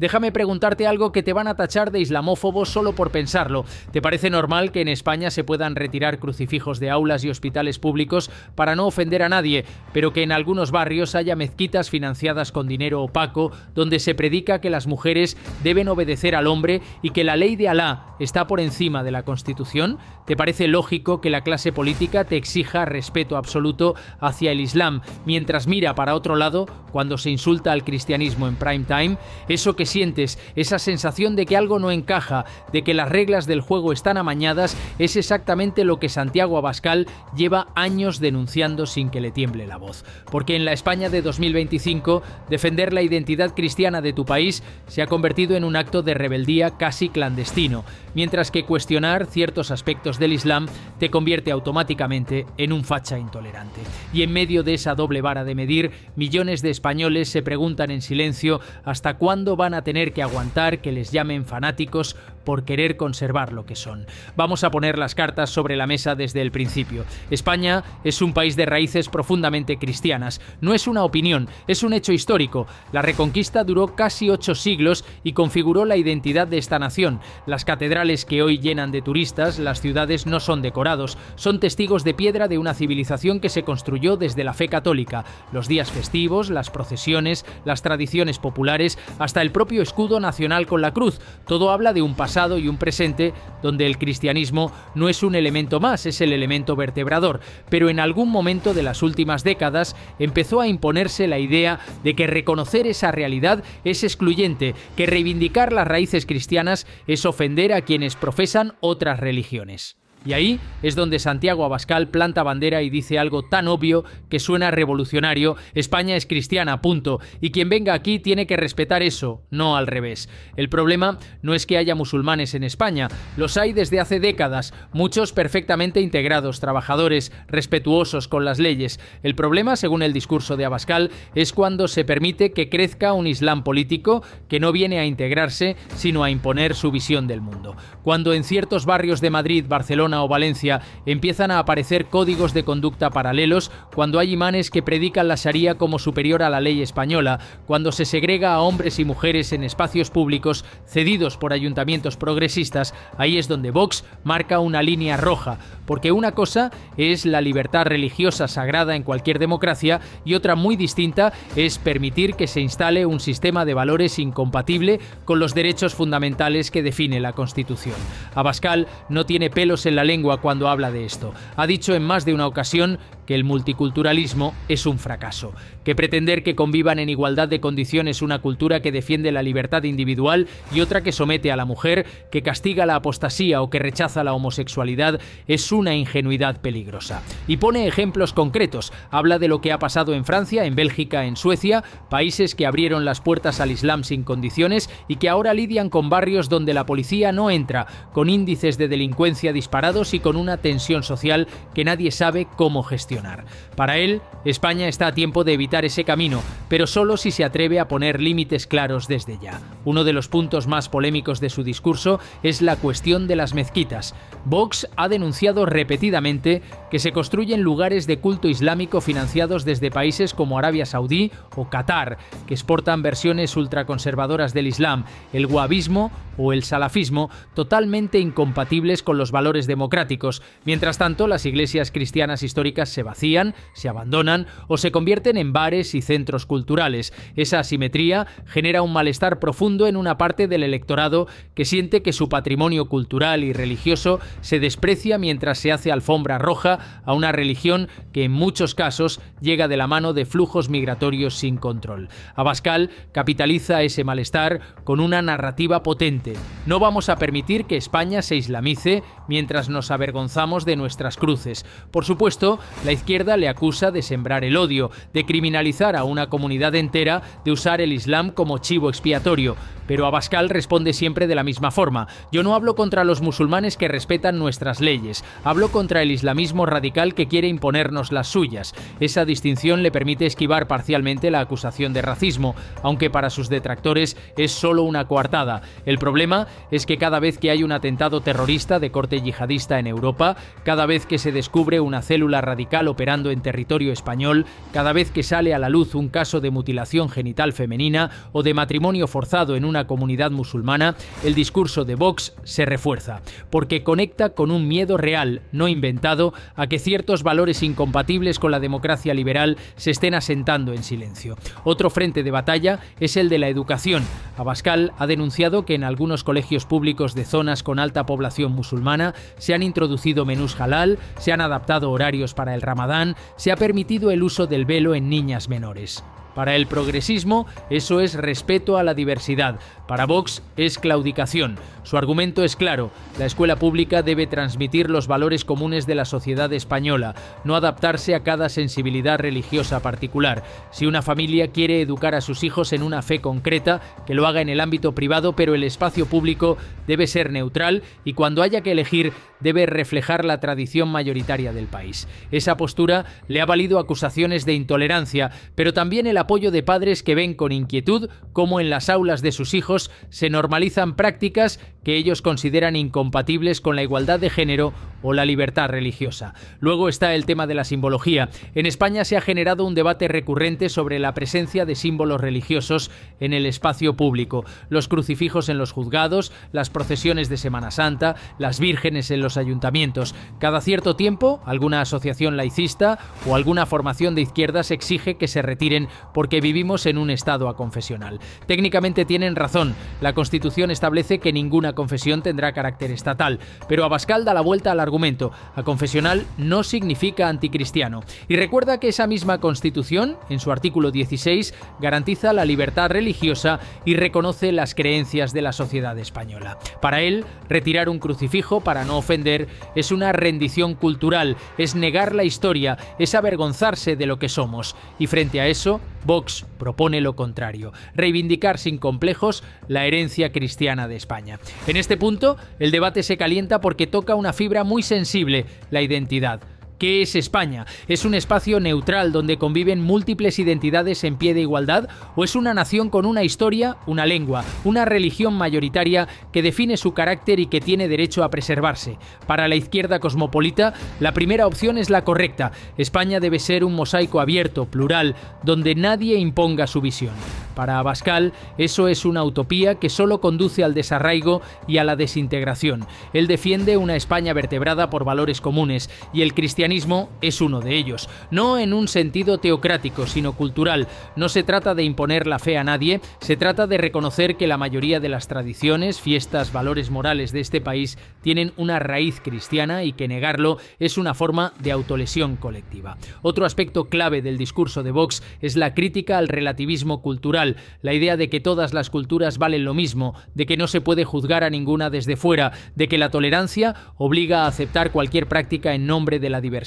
Déjame preguntarte algo que te van a tachar de islamófobo solo por pensarlo. ¿Te parece normal que en España se puedan retirar crucifijos de aulas y hospitales públicos para no ofender a nadie, pero que en algunos barrios haya mezquitas financiadas con dinero opaco donde se predica que las mujeres deben obedecer al hombre y que la ley de Alá está por encima de la Constitución? ¿Te parece lógico que la clase política te exija respeto absoluto hacia el Islam mientras mira para otro lado cuando se insulta al cristianismo en prime time? Eso que sientes, esa sensación de que algo no encaja, de que las reglas del juego están amañadas, es exactamente lo que Santiago Abascal lleva años denunciando sin que le tiemble la voz. Porque en la España de 2025, defender la identidad cristiana de tu país se ha convertido en un acto de rebeldía casi clandestino, mientras que cuestionar ciertos aspectos del Islam te convierte automáticamente en un facha intolerante. Y en medio de esa doble vara de medir, millones de españoles se preguntan en silencio hasta cuándo van a tener que aguantar que les llamen fanáticos por querer conservar lo que son. Vamos a poner las cartas sobre la mesa desde el principio. España es un país de raíces profundamente cristianas. No es una opinión, es un hecho histórico. La Reconquista duró casi 8 siglos y configuró la identidad de esta nación. Las catedrales que hoy llenan de turistas, las ciudades no son decorados, son testigos de piedra de una civilización que se construyó desde la fe católica. Los días festivos, las procesiones, las tradiciones populares, hasta el propio escudo nacional con la cruz. Todo habla de un pasado y un presente donde el cristianismo no es un elemento más, es el elemento vertebrador. Pero en algún momento de las últimas décadas empezó a imponerse la idea de que reconocer esa realidad es excluyente, que reivindicar las raíces cristianas es ofender a quienes profesan otras religiones. Y ahí es donde Santiago Abascal planta bandera y dice algo tan obvio que suena revolucionario: España es cristiana, punto, y quien venga aquí tiene que respetar eso, no al revés. El problema no es que haya musulmanes en España, los hay desde hace décadas, muchos perfectamente integrados, trabajadores, respetuosos con las leyes. El problema, según el discurso de Abascal, es cuando se permite que crezca un islam político que no viene a integrarse, sino a imponer su visión del mundo. Cuando en ciertos barrios de Madrid, Barcelona o Valencia empiezan a aparecer códigos de conducta paralelos, cuando hay imanes que predican la Sharia como superior a la ley española, cuando se segrega a hombres y mujeres en espacios públicos cedidos por ayuntamientos progresistas, ahí es donde Vox marca una línea roja, porque una cosa es la libertad religiosa sagrada en cualquier democracia y otra muy distinta es permitir que se instale un sistema de valores incompatible con los derechos fundamentales que define la Constitución. Abascal no tiene pelos en la lengua cuando habla de esto. Ha dicho en más de una ocasión que el multiculturalismo es un fracaso, que pretender que convivan en igualdad de condiciones una cultura que defiende la libertad individual y otra que somete a la mujer, que castiga la apostasía o que rechaza la homosexualidad es una ingenuidad peligrosa. Y pone ejemplos concretos. Habla de lo que ha pasado en Francia, en Bélgica, en Suecia, países que abrieron las puertas al Islam sin condiciones y que ahora lidian con barrios donde la policía no entra, con índices de delincuencia disparados y con una tensión social que nadie sabe cómo gestionar. Para él, España está a tiempo de evitar ese camino, pero solo si se atreve a poner límites claros desde ya. Uno de los puntos más polémicos de su discurso es la cuestión de las mezquitas. Vox ha denunciado repetidamente que se construyen lugares de culto islámico financiados desde países como Arabia Saudí o Qatar, que exportan versiones ultraconservadoras del Islam, el wahabismo o el salafismo, totalmente incompatibles con los valores democráticos. Mientras tanto, las iglesias cristianas históricas se vacían, se abandonan o se convierten en bares y centros culturales. Esa asimetría genera un malestar profundo en una parte del electorado que siente que su patrimonio cultural y religioso se desprecia mientras se hace alfombra roja a una religión que en muchos casos llega de la mano de flujos migratorios sin control. Abascal capitaliza ese malestar con una narrativa potente. No vamos a permitir que España se islamice mientras nos avergonzamos de nuestras cruces. Por supuesto, la izquierda le acusa de sembrar el odio, de criminalizar a una comunidad entera, de usar el Islam como chivo expiatorio. Pero Abascal responde siempre de la misma forma. Yo no hablo contra los musulmanes que respetan nuestras leyes, hablo contra el islamismo radical que quiere imponernos las suyas. Esa distinción le permite esquivar parcialmente la acusación de racismo, aunque para sus detractores es solo una coartada. El problema es que cada vez que hay un atentado terrorista de corte yihadista en Europa, cada vez que se descubre una célula radical operando en territorio español, cada vez que sale a la luz un caso de mutilación genital femenina o de matrimonio forzado en una una comunidad musulmana, el discurso de Vox se refuerza, porque conecta con un miedo real, no inventado, a que ciertos valores incompatibles con la democracia liberal se estén asentando en silencio. Otro frente de batalla es el de la educación. Abascal ha denunciado que en algunos colegios públicos de zonas con alta población musulmana se han introducido menús halal, se han adaptado horarios para el Ramadán, se ha permitido el uso del velo en niñas menores. Para el progresismo, eso es respeto a la diversidad. Para Vox es claudicación. Su argumento es claro: la escuela pública debe transmitir los valores comunes de la sociedad española, no adaptarse a cada sensibilidad religiosa particular. Si una familia quiere educar a sus hijos en una fe concreta, que lo haga en el ámbito privado, pero el espacio público debe ser neutral y cuando haya que elegir debe reflejar la tradición mayoritaria del país. Esa postura le ha valido acusaciones de intolerancia, pero también el apoyo de padres que ven con inquietud cómo en las aulas de sus hijos se normalizan prácticas que ellos consideran incompatibles con la igualdad de género o la libertad religiosa. Luego está el tema de la simbología. En España se ha generado un debate recurrente sobre la presencia de símbolos religiosos en el espacio público. Los crucifijos en los juzgados, las procesiones de Semana Santa, las vírgenes en los ayuntamientos. Cada cierto tiempo, alguna asociación laicista o alguna formación de izquierdas exige que se retiren porque vivimos en un estado aconfesional. Técnicamente tienen razón. La Constitución establece que ninguna confesión tendrá carácter estatal, pero Abascal da la vuelta al argumento. Aconfesional no significa anticristiano. Y recuerda que esa misma Constitución, en su artículo 16, garantiza la libertad religiosa y reconoce las creencias de la sociedad española. Para él, retirar un crucifijo para no ofender es una rendición cultural, es negar la historia, es avergonzarse de lo que somos. Y frente a eso, Vox propone lo contrario: reivindicar sin complejos la herencia cristiana de España. En este punto, el debate se calienta porque toca una fibra muy sensible: la identidad. ¿Qué es España? ¿Es un espacio neutral donde conviven múltiples identidades en pie de igualdad? ¿O es una nación con una historia, una lengua, una religión mayoritaria que define su carácter y que tiene derecho a preservarse? Para la izquierda cosmopolita, la primera opción es la correcta. España debe ser un mosaico abierto, plural, donde nadie imponga su visión. Para Abascal, eso es una utopía que solo conduce al desarraigo y a la desintegración. Él defiende una España vertebrada por valores comunes, y el cristianismo es uno de ellos. No en un sentido teocrático, sino cultural. No se trata de imponer la fe a nadie, se trata de reconocer que la mayoría de las tradiciones, fiestas, valores morales de este país tienen una raíz cristiana y que negarlo es una forma de autolesión colectiva. Otro aspecto clave del discurso de Vox es la crítica al relativismo cultural, la idea de que todas las culturas valen lo mismo, de que no se puede juzgar a ninguna desde fuera, de que la tolerancia obliga a aceptar cualquier práctica en nombre de la diversidad.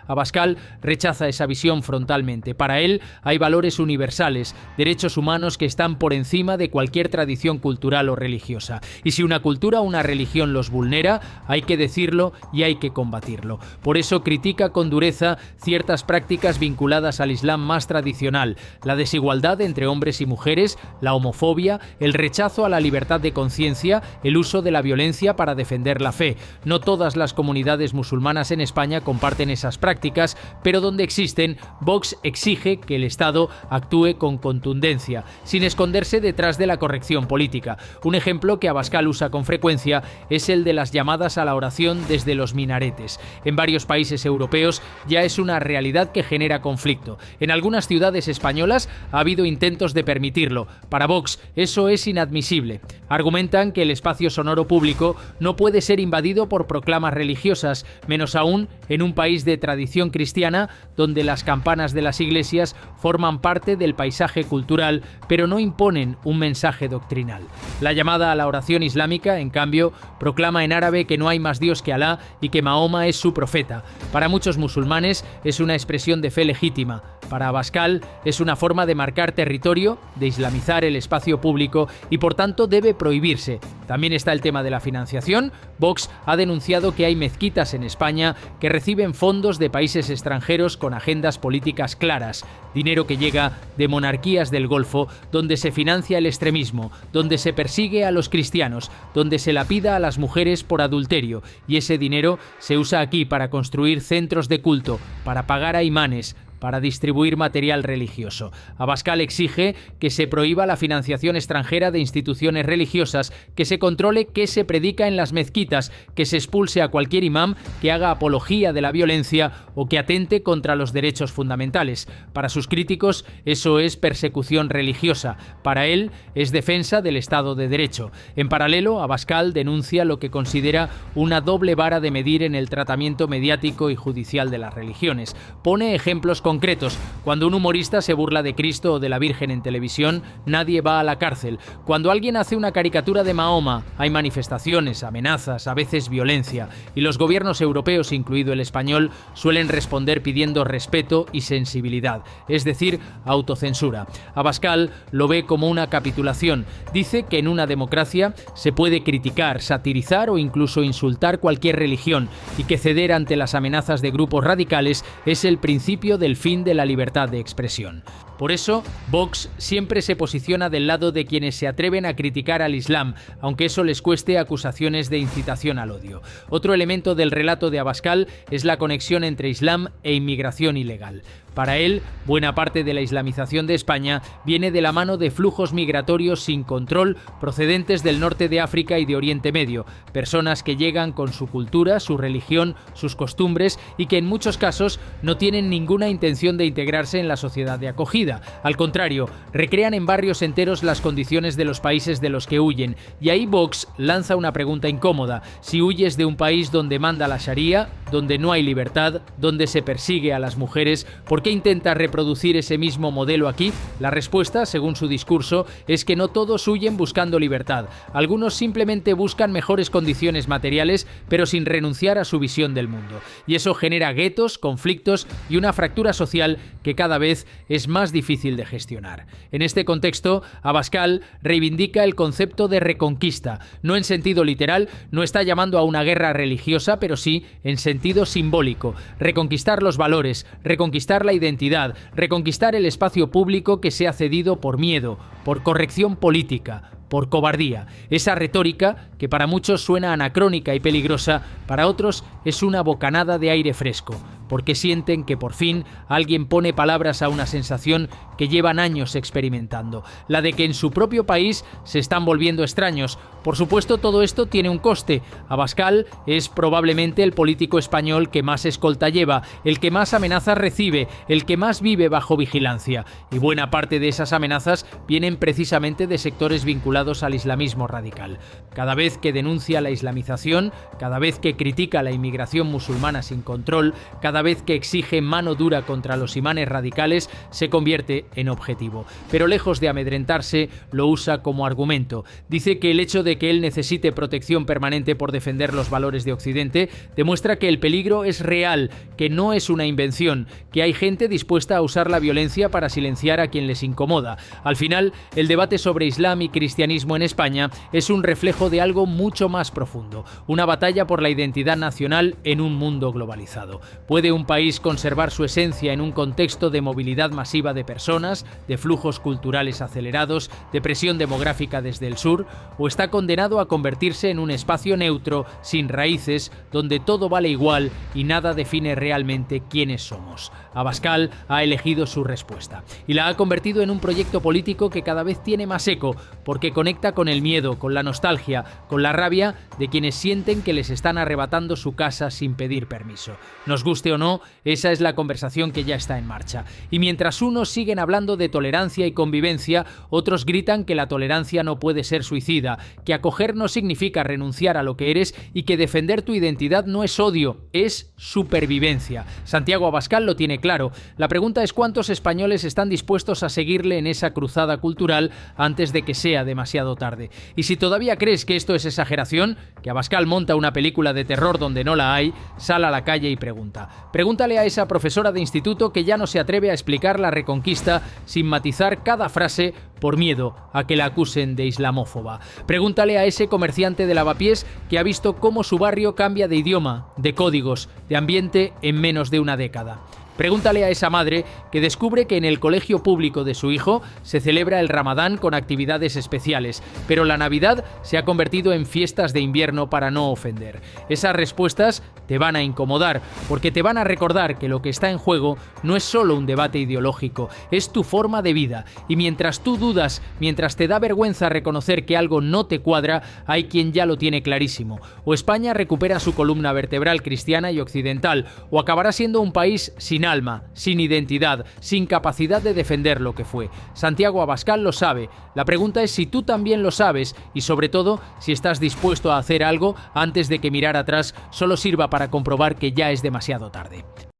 Abascal rechaza esa visión frontalmente. Para él hay valores universales, derechos humanos que están por encima de cualquier tradición cultural o religiosa. Y si una cultura o una religión los vulnera, hay que decirlo y hay que combatirlo. Por eso critica con dureza ciertas prácticas vinculadas al Islam más tradicional, la desigualdad entre hombres y mujeres, la homofobia, el rechazo a la libertad de conciencia, el uso de la violencia para defender la fe. No todas las comunidades musulmanas en España comparten esas prácticas, pero donde existen, Vox exige que el Estado actúe con contundencia, sin esconderse detrás de la corrección política. Un ejemplo que Abascal usa con frecuencia es el de las llamadas a la oración desde los minaretes. En varios países europeos ya es una realidad que genera conflicto. En algunas ciudades españolas ha habido intentos de permitirlo. Para Vox eso es inadmisible. Argumentan que el espacio sonoro público no puede ser invadido por proclamas religiosas, menos aún en un país de tradición cristiana donde las campanas de las iglesias forman parte del paisaje cultural, pero no imponen un mensaje doctrinal. La llamada a la oración islámica, en cambio, proclama en árabe que no hay más Dios que Alá y que Mahoma es su profeta. Para muchos musulmanes es una expresión de fe legítima. Para Abascal es una forma de marcar territorio, de islamizar el espacio público y por tanto debe prohibirse. También está el tema de la financiación. Vox ha denunciado que hay mezquitas en España que reciben fondos de países extranjeros con agendas políticas claras, dinero que llega de monarquías del Golfo, donde se financia el extremismo, donde se persigue a los cristianos, donde se lapida a las mujeres por adulterio, y ese dinero se usa aquí para construir centros de culto, para pagar a imanes, para distribuir material religioso. Abascal exige que se prohíba la financiación extranjera de instituciones religiosas, que se controle qué se predica en las mezquitas, que se expulse a cualquier imam que haga apología de la violencia o que atente contra los derechos fundamentales. Para sus críticos, eso es persecución religiosa. Para él, es defensa del Estado de Derecho. En paralelo, Abascal denuncia lo que considera una doble vara de medir en el tratamiento mediático y judicial de las religiones. Pone ejemplos concretos. Cuando un humorista se burla de Cristo o de la Virgen en televisión, nadie va a la cárcel. Cuando alguien hace una caricatura de Mahoma, hay manifestaciones, amenazas, a veces violencia. Y los gobiernos europeos, incluido el español, suelen responder pidiendo respeto y sensibilidad, es decir, autocensura. Abascal lo ve como una capitulación. Dice que en una democracia se puede criticar, satirizar o incluso insultar cualquier religión y que ceder ante las amenazas de grupos radicales es el principio del fin de la libertad de expresión. Por eso, Vox siempre se posiciona del lado de quienes se atreven a criticar al Islam, aunque eso les cueste acusaciones de incitación al odio. Otro elemento del relato de Abascal es la conexión entre Islam e inmigración ilegal. Para él, buena parte de la islamización de España viene de la mano de flujos migratorios sin control procedentes del norte de África y de Oriente Medio, personas que llegan con su cultura, su religión, sus costumbres y que en muchos casos no tienen ninguna intención de integrarse en la sociedad de acogida. Al contrario, recrean en barrios enteros las condiciones de los países de los que huyen, y ahí Vox lanza una pregunta incómoda: si huyes de un país donde manda la Sharia, donde no hay libertad, donde se persigue a las mujeres, ¿por qué intenta reproducir ese mismo modelo aquí? La respuesta, según su discurso, es que no todos huyen buscando libertad. Algunos simplemente buscan mejores condiciones materiales, pero sin renunciar a su visión del mundo. Y eso genera guetos, conflictos y una fractura social que cada vez es más difícil de gestionar. En este contexto, Abascal reivindica el concepto de reconquista. No en sentido literal, no está llamando a una guerra religiosa, pero sí en sentido simbólico. Reconquistar los valores, reconquistar la identidad, reconquistar el espacio público que se ha cedido por miedo, por corrección política, por cobardía. Esa retórica, que para muchos suena anacrónica y peligrosa, para otros es una bocanada de aire fresco, porque sienten que por fin alguien pone palabras a una sensación que llevan años experimentando, la de que en su propio país se están volviendo extraños. Por supuesto, todo esto tiene un coste. Abascal es probablemente el político español que más escolta lleva, el que más amenazas recibe, el que más vive bajo vigilancia, y buena parte de esas amenazas vienen precisamente de sectores vinculados al islamismo radical. Cada vez que denuncia la islamización, cada vez que critica la inmigración musulmana sin control, cada vez que exige mano dura contra los imanes radicales, se convierte en objetivo. Pero lejos de amedrentarse, lo usa como argumento. Dice que el hecho de que él necesite protección permanente por defender los valores de Occidente demuestra que el peligro es real, que no es una invención, que hay gente dispuesta a usar la violencia para silenciar a quien les incomoda. Al final, el debate sobre Islam y cristianismo en España es un reflejo de algo mucho más profundo, una batalla por la identidad nacional en un mundo globalizado. ¿Puede un país conservar su esencia en un contexto de movilidad masiva de personas, de flujos culturales acelerados, de presión demográfica desde el sur, o está condenado a convertirse en un espacio neutro, sin raíces, donde todo vale igual y nada define realmente quiénes somos? Abascal ha elegido su respuesta y la ha convertido en un proyecto político que cada vez tiene más eco, porque conecta con el miedo, con la nostalgia, con la rabia de quienes sienten que les están arrebatando su casa sin pedir permiso. Nos guste o no, esa es la conversación que ya está en marcha. Y mientras unos siguen hablando de tolerancia y convivencia, otros gritan que la tolerancia no puede ser suicida, que acoger no significa renunciar a lo que eres y que defender tu identidad no es odio, es supervivencia. Santiago Abascal lo tiene claro. La pregunta es cuántos españoles están dispuestos a seguirle en esa cruzada cultural antes de que sea demasiado tarde. Y si todavía crees que esto es exageración, que Abascal monta una película de terror donde no la hay, sal a la calle y pregunta. Pregúntale a esa profesora de instituto que ya no se atreve a explicar la Reconquista sin matizar cada frase por miedo a que la acusen de islamófoba. Pregúntale a ese comerciante de lavapiés que ha visto cómo su barrio cambia de idioma, de códigos, de ambiente en menos de una década. Pregúntale a esa madre que descubre que en el colegio público de su hijo se celebra el Ramadán con actividades especiales, pero la Navidad se ha convertido en fiestas de invierno para no ofender. Esas respuestas te van a incomodar, porque te van a recordar que lo que está en juego no es solo un debate ideológico, es tu forma de vida. Y mientras tú dudas, mientras te da vergüenza reconocer que algo no te cuadra, hay quien ya lo tiene clarísimo. O España recupera su columna vertebral cristiana y occidental, o acabará siendo un país sin alma, sin identidad, sin capacidad de defender lo que fue. Santiago Abascal lo sabe. La pregunta es si tú también lo sabes y, sobre todo, si estás dispuesto a hacer algo antes de que mirar atrás solo sirva para comprobar que ya es demasiado tarde.